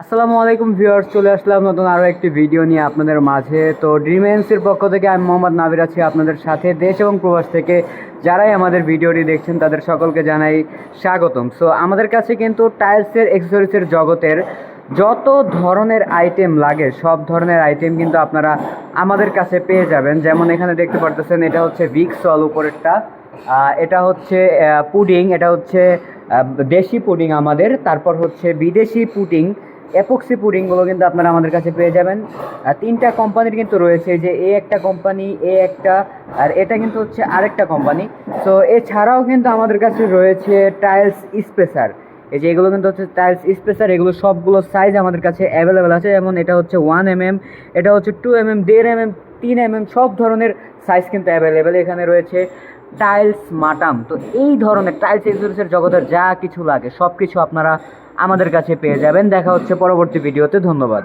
আসসালামু আলাইকুম ভিউয়ার্স, চলে আসলাম নতুন আরও একটি ভিডিও নিয়ে আপনাদের মাঝে। তো ড্রিমেন্সের পক্ষ থেকে আমি মোহাম্মদ নাবির আছি আপনাদের সাথে। দেশ এবং প্রবাস থেকে যারাই আমাদের ভিডিওটি দেখছেন তাদের সকলকে জানাই স্বাগতম। সো আমাদের কাছে কিন্তু টাইলসের অ্যাক্সেসরিজের জগতের যত ধরনের আইটেম লাগে সব ধরনের আইটেম কিন্তু আপনারা আমাদের কাছে পেয়ে যাবেন। যেমন এখানে দেখতে পারতেছেন, এটা হচ্ছে ভিক্সল উপরেরটা, এটা হচ্ছে পুডিং, এটা হচ্ছে দেশি পুডিং আমাদের, তারপর হচ্ছে বিদেশি পুডিং, এপক্সি পুডিংগুলো কিন্তু আপনারা আমাদের কাছে পেয়ে যাবেন। তিনটা কোম্পানির কিন্তু রয়েছে, যে এ একটা কোম্পানি, এ একটা, আর এটা কিন্তু হচ্ছে আরেকটা কোম্পানি। সো এছাড়াও কিন্তু আমাদের কাছে রয়েছে টাইলস স্পেসার। এই যে এগুলো কিন্তু হচ্ছে টাইলস স্পেসার, এগুলো সবগুলো সাইজ আমাদের কাছে অ্যাভেলেবেল আছে। যেমন এটা হচ্ছে 1 mm, এটা হচ্ছে 2 mm, 1.5 mm, 3 mm, সব ধরনের সাইজ কিন্তু অ্যাভেলেবেল এখানে রয়েছে। টাইলস মাটাম, তো এই ধরনের টাইলস এক্সেসরিজের জগতের যা কিছু লাগে সব কিছু আপনারা আমাদের কাছে পেয়ে যাবেন। দেখা হচ্ছে পরবর্তী ভিডিওতে। ধন্যবাদ।